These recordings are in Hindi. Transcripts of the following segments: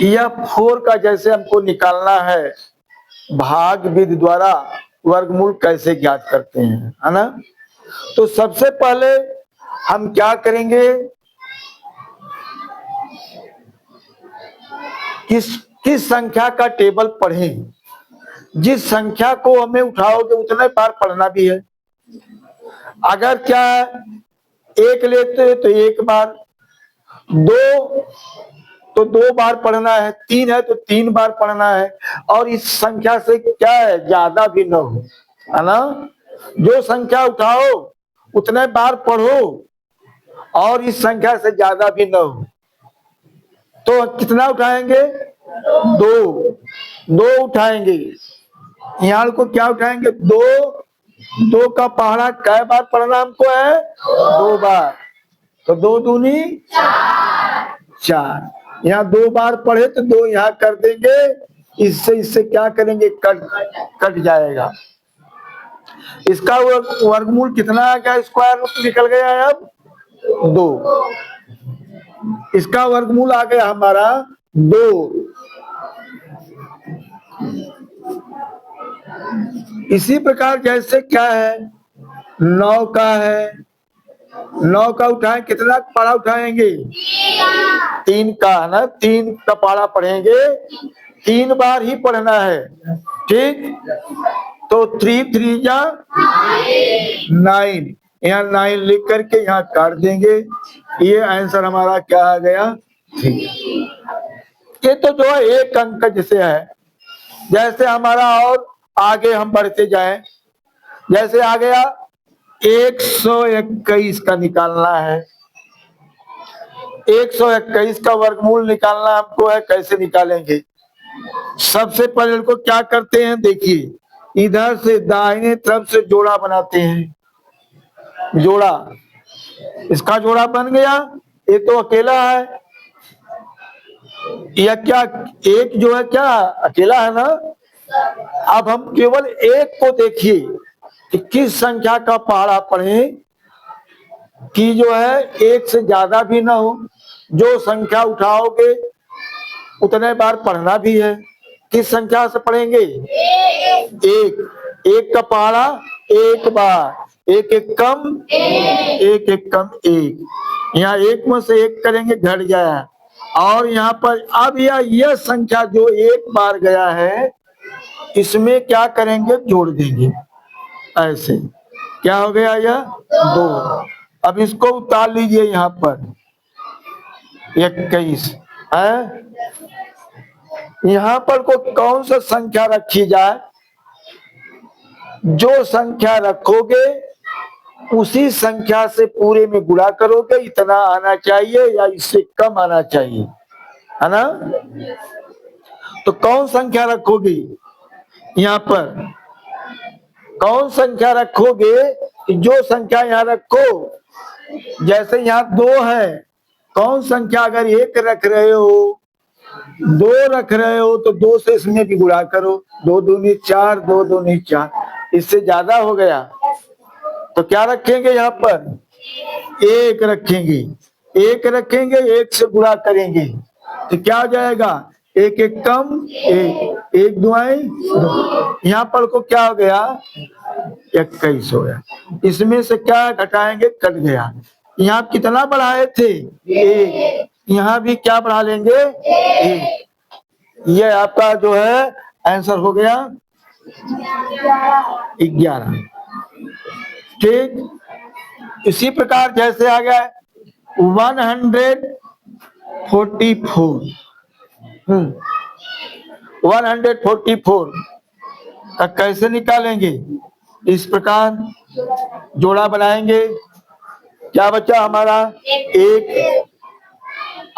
यह 4 का जैसे हमको निकालना है, भाग विधि द्वारा वर्गमूल कैसे ज्ञात करते हैं, है ना। तो सबसे पहले हम क्या करेंगे, किस संख्या का टेबल पढ़ें। जिस संख्या को हमें उठाओगे उतने बार पढ़ना भी है। अगर क्या एक लेते हैं तो एक बार, 2 तो 2 बार पढ़ना है, 3 है तो 3 बार पढ़ना है। और इस संख्या से क्या है, ज्यादा भी न हो, है ना। जो संख्या उठाओ उतने बार पढ़ो और इस संख्या से ज्यादा भी न हो। तो कितना उठाएंगे, 2 उठाएंगे। यहाँ को क्या उठाएंगे, 2 का पहाड़ा कै बार पढ़ना हमको है, 2 बार। तो 2 दूनी 4। यहाँ 2 बार पढ़े तो 2 यहाँ कर देंगे, इससे क्या करेंगे, कट जाएगा। इसका वर्गमूल कितना आ गया, स्क्वायर रूट निकल गया है अब 2। इसका वर्गमूल आ गया हमारा 2। इसी प्रकार जैसे क्या है, 9 का है, 9 का उठाएं, कितना पारा उठाएंगे, 3 का, है ना। 3 का पारा पढ़ेंगे, 3 बार ही पढ़ना है, ठीक। तो 3 3 जा 9, यहाँ 9 लिख करके यहाँ काट देंगे। ये आंसर हमारा क्या आ गया, 3। ये तो जो है एक अंक जैसे है। जैसे हमारा और आगे हम बढ़ते जाएं, जैसे आ गया 121 का निकालना है। 121 का वर्गमूल निकालना हमको है, कैसे निकालेंगे। सबसे पहले को क्या करते हैं, देखिए, इधर से दाहिने तरफ से जोड़ा बनाते हैं, जोड़ा। इसका जोड़ा बन गया, ये तो अकेला है, या क्या एक जो है क्या अकेला है ना। अब हम केवल एक को देखिए कि किस संख्या का पहाड़ा पढ़े कि जो है एक से ज्यादा भी ना हो। जो संख्या उठाओगे उतने बार पढ़ना भी है। किस संख्या से पढ़ेंगे, एक का पहाड़ा एक बार, एक एक कम एक। यहाँ एक में से एक करेंगे, घट गया। और यहाँ पर अब यह संख्या जो एक बार गया है, इसमें क्या करेंगे, जोड़ देंगे। ऐसे क्या हो गया, यह 2। अब इसको उतार लीजिए, यहाँ पर 21 है। यहाँ पर को कौन सा संख्या रखी जाए, जो संख्या रखोगे उसी संख्या से पूरे में गुणा करोगे, इतना आना चाहिए या इससे कम आना चाहिए, है ना। तो कौन संख्या रखोगे, यहाँ पर कौन संख्या रखोगे, जो संख्या यहाँ रखो। जैसे यहाँ 2 है, कौन संख्या अगर 1 रख रहे हो, 2 रख रहे हो तो 2 से इसमें भी गुणा करो। 2 दूनी 4, 2 दूनी 4, इससे ज्यादा हो गया तो क्या रखेंगे, यहाँ पर 1 रखेंगे। 1 रखेंगे, 1 से गुणा करेंगे तो क्या हो जाएगा, एक एक कम एक दुआई। यहाँ पर को क्या हो गया, 21 हो गया। इसमें से क्या घटाएंगे, कट गया। यहाँ कितना बढ़ाए थे, 1, यहाँ भी क्या बढ़ा लेंगे, 1। ये आपका जो है आंसर हो गया 11, ठीक। इसी प्रकार जैसे आ गया 144, 144 का कैसे निकालेंगे, इस प्रकार जोड़ा बनाएंगे। क्या बचा हमारा, 1।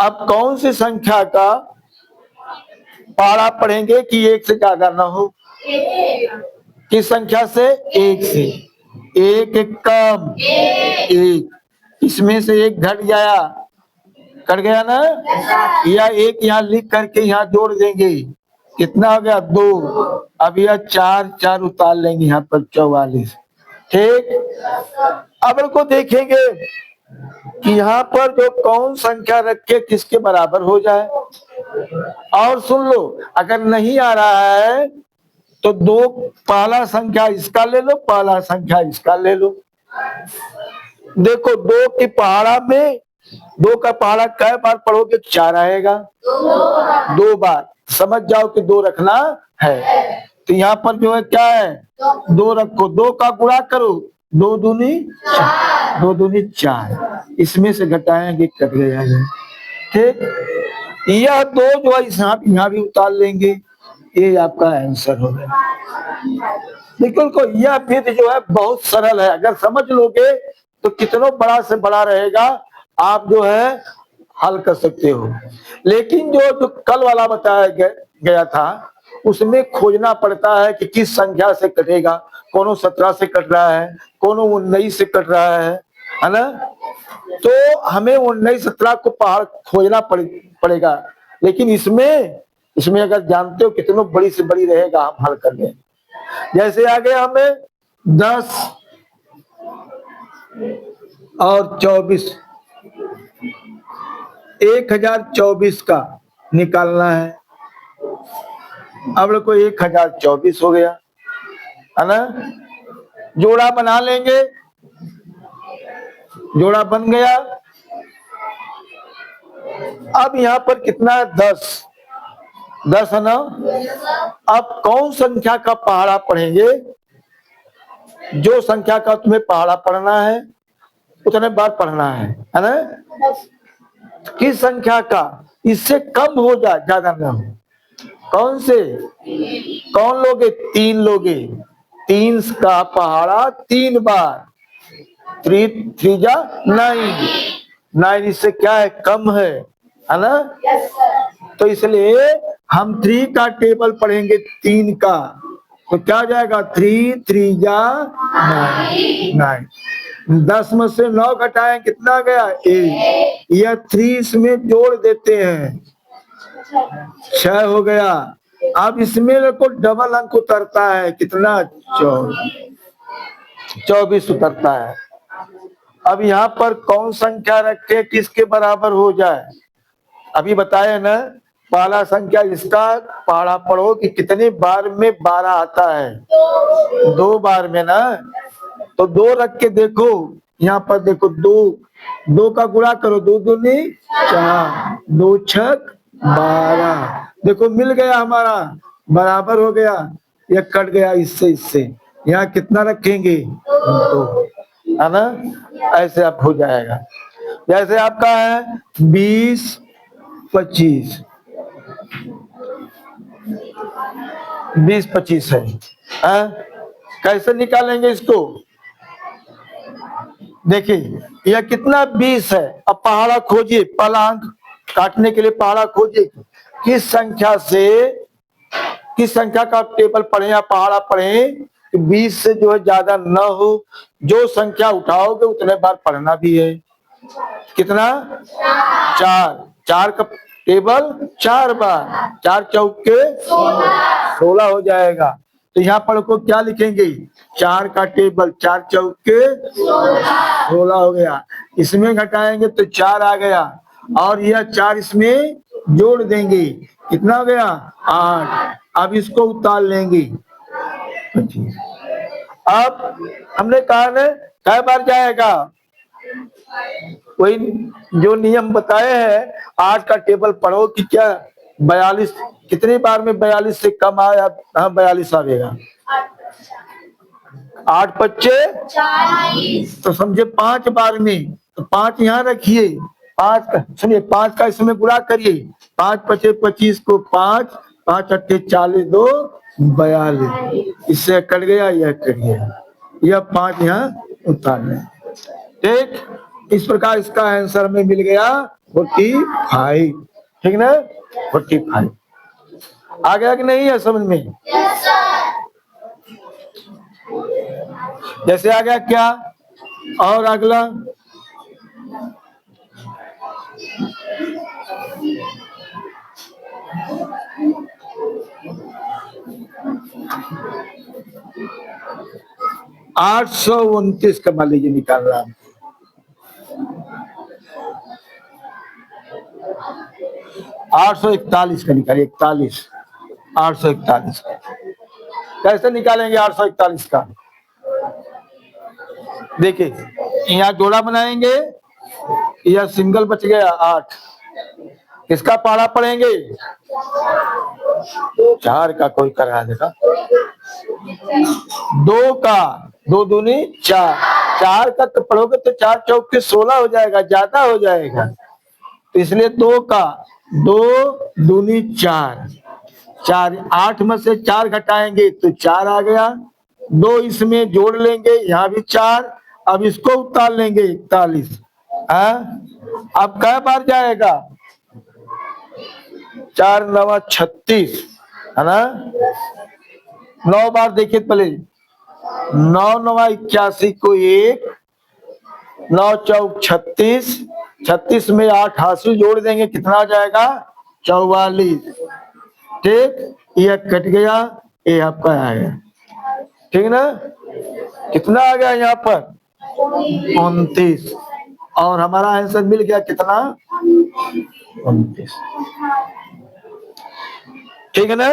अब कौन सी संख्या का पारा पढ़ेंगे कि 1 से ज्यादा ना हो, किस संख्या से, 1 से। 1 एक कम 1, इसमें से 1 घट गया, कट गया ना। या 1 यहाँ लिख करके यहाँ जोड़ देंगे, कितना हो गया, 2। अब यह 4 उतार लेंगे, यहाँ पर 44, ठीक। अब इनको देखेंगे कि यहाँ पर जो कौन संख्या रख के किसके बराबर हो जाए। और सुन लो, अगर नहीं आ रहा है तो दो पहला संख्या इसका ले लो, पहला संख्या इसका ले लो। देखो दो की पहाड़ा में, दो का पहाड़ा कै बार पढ़ोगे? 4 आएगा, 2 बार। समझ जाओ कि 2 रखना है। तो यहाँ पर जो है क्या है, 2 रखो, 2 का गुणा करो, 2 दूनी 4, 2 दूनी 4, इसमें से घटाएंगे, कट गया है। ठीक, यह 2 जो है यहाँ भी उतार लेंगे, ये आपका आंसर हो गया। बिल्कुल को यह विधि जो है बहुत सरल है, अगर समझ लोगे तो कितना बड़ा से बड़ा रहेगा, आप जो है हल कर सकते हो। लेकिन जो कल वाला बताया गया था उसमें खोजना पड़ता है कि किस संख्या से कटेगा, कोनो 17 से कट रहा है, कोनो 19 से कट रहा है ना। तो हमें 19-17 को पहाड़ खोजना पड़ेगा। लेकिन इसमें अगर जानते हो कितना बड़ी से बड़ी रहेगा, हम हल कर लें। जैसे आगे हमें 10 और 24, 1024 का निकालना है। अब लोग को 1024 हो गया है ना, जोड़ा बना लेंगे, जोड़ा बन गया। अब यहाँ पर कितना है? 10 है ना। अब कौन संख्या का पहाड़ा पढ़ेंगे? जो संख्या का तुम्हें पहाड़ा पढ़ना है उतने बार पढ़ना है ना। किस संख्या का? इससे कम हो जाए, ज्यादा ना हो। कौन से? कौन लोगे? 3 लोगे। 3 का पहाड़ा 3 बार, 3 जा 9, इससे क्या है? कम है ना। तो इसलिए हम 3 का टेबल पढ़ेंगे, 3 का, तो क्या जाएगा? 3 जा 9। 10 में से 9 घटाएं, कितना गया? 1। यह 3 इसमें जोड़ देते हैं, 6 हो गया। अब इसमें देखो डबल अंक उतरता है, कितना? 24 उतरता है। अब यहाँ पर कौन संख्या रखे किसके बराबर हो जाए? अभी बताए ना, पहला संख्या इसका पहाड़ा पढ़ो कि कितने बार में 12 आता है, 2 बार में ना। तो 2 रख के देखो, यहाँ पर देखो 2 का गुणा करो, 2 दूनी 4, 2 छक 12। देखो मिल गया, हमारा बराबर हो गया, ये कट गया इससे। यहाँ कितना रखेंगे? 2, है ना। ऐसे आप हो जाएगा। जैसे आपका है 20, 25, 20, 25 है। कैसे निकालेंगे इसको? देखिए यह कितना? 20 है। अब पहाड़ा खोजिए, पहला अंक काटने के लिए पहाड़ा खोजिए। किस संख्या का टेबल पढ़े या पहाड़ा पढ़े 20 से जो है ज्यादा न हो। जो संख्या उठाओगे उतने बार पढ़ना भी है। कितना? 4 का टेबल 4 बार, 4 चौके 16 हो जाएगा। तो यहाँ पर को क्या लिखेंगे? 4 का टेबल 4 चौके 16 हो गया। इसमें घटाएंगे तो 4 आ गया, और यह 4 इसमें जोड़ देंगे, कितना हो गया? 8। अब इसको उतार लेंगे। अब हमने कहा ना कई बार जाएगा, वही जो नियम बताए हैं। 8 का टेबल पढ़ो कि क्या 42 कितनी बार में 42 से कम आया? हाँ 42 आएगा। 8 बच्चे 40, तो समझे 5 बार में, तो 5 यहाँ रखिए। 5 का सुनिए, 5 का इसमें गुणा करिए, 5 बचे 25 को 5, 5 अट्ठे 40, 2 42, इससे कट गया, यह कट गया, यह 5 यहाँ उतारना। ठीक, इस प्रकार इसका आंसर में मिल गया 45। ठीक ना, 45 आ गया कि नहीं है समझ में? yes, जैसे आ गया क्या? और अगला 829 का मान लीजिए निकाल रहा। 841 का निकालिए, 41, 841 का कैसे निकालेंगे? 841 का देखिए, यहाँ जोड़ा बनाएंगे, यह सिंगल बच गया 8, किसका पहाड़ा पढ़ेंगे? 4 का, कोई करा देगा 2 का, 2 दूनी 4, 4 का तो पढ़ोगे तो 4 चौक के 16 हो जाएगा, ज्यादा हो जाएगा, तो इसलिए 2 का, 2 दूनी 4, 4, 8 में से 4 घटाएंगे तो 4 आ गया, 2 इसमें जोड़ लेंगे, यहाँ भी 4, अब इसको उतार लेंगे 41, अब कै बार जाएगा? 4 9 36, है ना? 9 बार देखिए पहले, 9 9 81 को 1, 9 चौक 36, 36 में 8 हासिल जोड़ देंगे, कितना आ जाएगा? 44, ठीक, यह कट गया, ये आपका आया, ठीक ना? कितना आ गया यहाँ पर? 29, और हमारा आंसर मिल गया कितना? 29, ठीक है ना?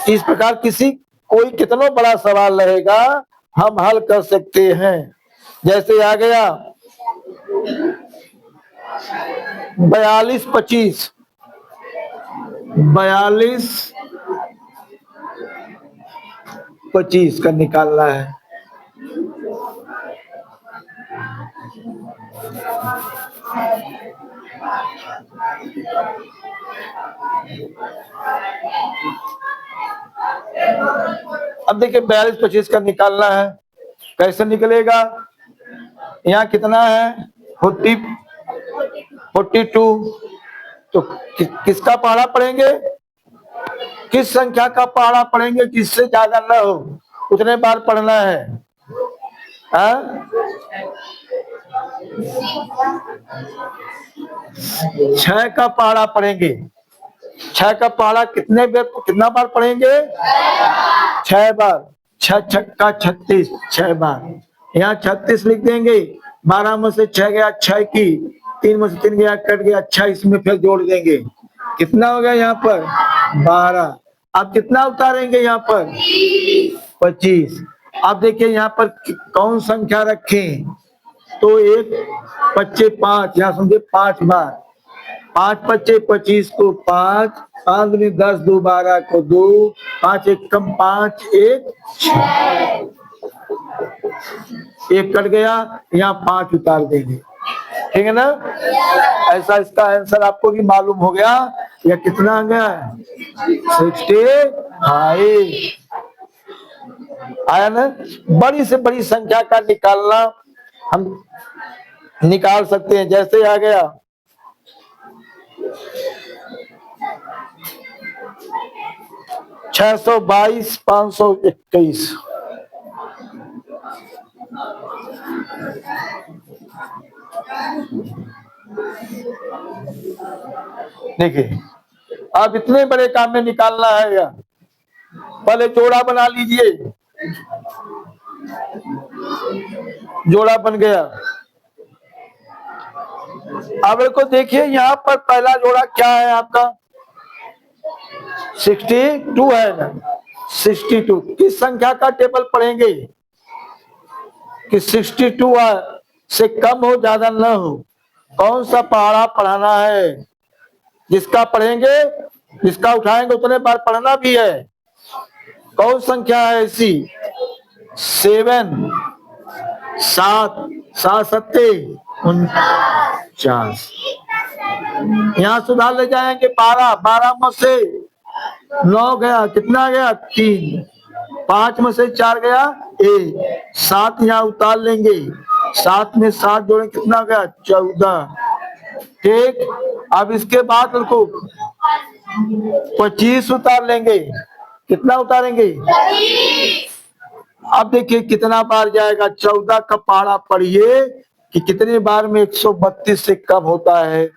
इस प्रकार किसी कोई कितना बड़ा सवाल रहेगा हम हल कर सकते हैं। जैसे आ गया 42 25, 42 25 का निकालना है, अब देखिए 42 25 का निकालना है, कैसे निकलेगा? यहाँ कितना है? 42, तो किसका पहाड़ा पढ़ेंगे? किस संख्या का पहाड़ा पढ़ेंगे जिससे ज्यादा न हो, उतने बार पढ़ना है, 6 का पहाड़ा पढ़ेंगे, 6 का पहाड़ा कितना बार पढ़ेंगे? 6 बार, 6 छक्का 36, 6 बार, यहाँ 36 लिख देंगे, 12 में से 6 गया 6 की, 3 में से 3 गया कट गया, 6 इसमें फिर जोड़ देंगे, कितना हो गया यहाँ पर? 12, अब कितना उतारेंगे यहाँ पर? 25, अब देखिए यहाँ पर कौन संख्या रखें, तो 1 25 5, यहाँ समझे 5 बार, 5 25 25 को 5, 5 दूनी 10, 2 12 को 2, 5 1 कम 5 1 1 कट गया, यहाँ 5 उतार देंगे, ठीक है ना? ऐसा इसका आंसर आपको भी मालूम हो गया, या कितना आ गया? 65 आया ना? बड़ी से बड़ी संख्या का निकालना हम निकाल सकते हैं। जैसे आ गया 622 521, देखिए आप इतने बड़े काम में निकालना है, या पहले जोड़ा बना लीजिए, जोड़ा बन गया, अब इसको देखिए यहाँ पर पहला जोड़ा क्या है आपका? 62 है ना? 62 किस संख्या का टेबल पढ़ेंगे कि 62 से कम हो ज्यादा न हो, कौन सा पहाड़ा पढ़ाना है? जिसका पढ़ेंगे, जिसका उठाएंगे उतने बार पढ़ना भी है, कौन संख्या है ऐसी? 7 7 7 7 49, यहाँ सुधार ले जाएंगे 12, 12 में से 9 गया, कितना गया? 3, 5 में से 4 गया 1, 7 यहाँ उतार लेंगे, 7 में 7 जोड़े, कितना गया? 14, ठीक, अब इसके बाद उनको 25 उतार लेंगे, कितना उतारेंगे? 25। अब देखिए कितना बार जाएगा? 14 का पहाड़ा पढ़िए कि कितने बार में 132 से कम होता है,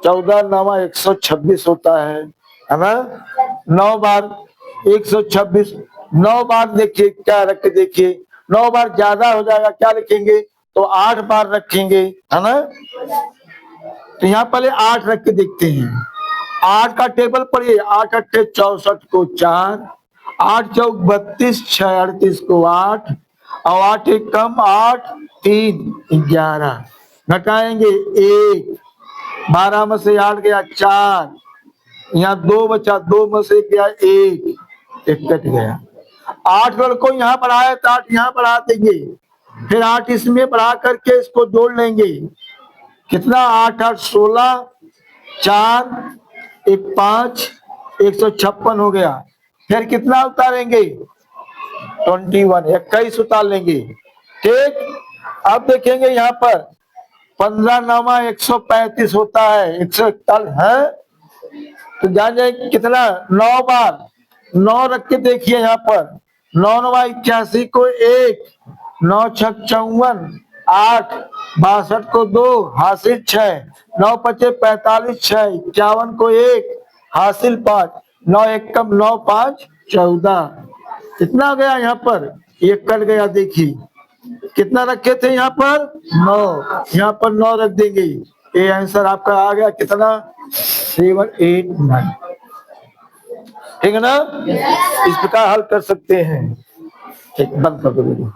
14 9 126 होता है ना? 9 बार 126, 9 बार देखिए क्या रख के देखिए, 9 बार ज्यादा हो जाएगा, क्या रखेंगे? तो 8 बार रखेंगे, है ना? तो यहाँ पहले 8 रख के देखते हैं, 8 का टेबल पढ़िए, 8 अट्ठे 64 को 4, 8 चौक 32, 6 38 को 8 और 8 एक कम 8 3 11 घटाएंगे 1, 12 में से 8 गया 4, यहाँ 2 बचा, 2 में से गया 1 कट गया। 8 को यहाँ बढ़ाया तो 8 यहाँ बढ़ा देंगे, फिर 8 इसमें बढ़ा करके इसको जोड़ लेंगे, कितना 8 8 16, 4 1 5 156 हो गया। फिर कितना उतारेंगे 21, 21 उतार लेंगे। ठीक, अब देखेंगे यहाँ पर 15 9 135 होता है, 141 है, तो जान जाए कितना 9 बार 9 रख के देखिए यहाँ पर 9 9 81 को 1, 9 6 54, 8 62 को 2 हासिल 6, 9 5 45 6 51 को 1 हासिल 5, 9 1 कम 9 5 14, कितना हो गया यहाँ पर 1 कट गया। देखिए कितना रखे थे यहाँ पर 9, यहाँ पर 9 रख देंगे, ये आंसर आपका आ गया कितना 7 8 9। ठीक है ना, इस प्रकार हल कर सकते हैं। ठीक, बंद कर दो।